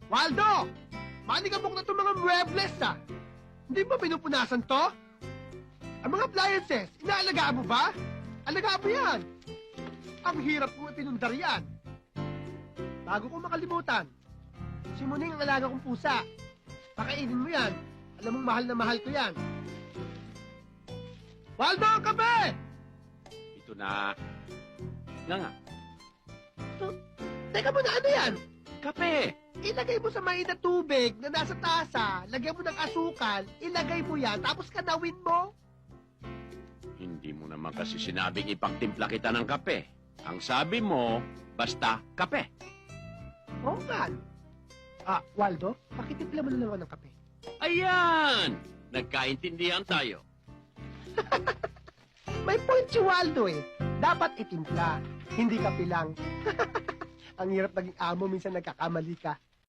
Waldo! Manikabok na itong mga muebles, ah. Hindi ba pinupunasan to? Ang mga appliances, inaalagaan mo ba? Alagaan mo yan. Ang hirap kong ipinundar yan. Bago ko makalimutan, si Muning ang alaga kong pusa. Pakainin mo yan. Alam mong mahal na mahal ko yan. Waldo, kape! Ito na. Nga. Teka muna, ano yan? Kape! Ilagay mo sa mainit na tubig na nasa tasa, lagyan mo ng asukal, ilagay mo yan, tapos kanawin mo. Hindi mo naman kasi sinabing ipagtimpla kita ng kape. Ang sabi mo, basta kape. Oo nga. Waldo, pakitimpla mo na naman ng kape. Ayan! Nagkaintindihan tayo. May point si Waldo eh. Dapat itimpla, hindi kape lang. Ang hirap naging amo, minsan nagkakamali ka.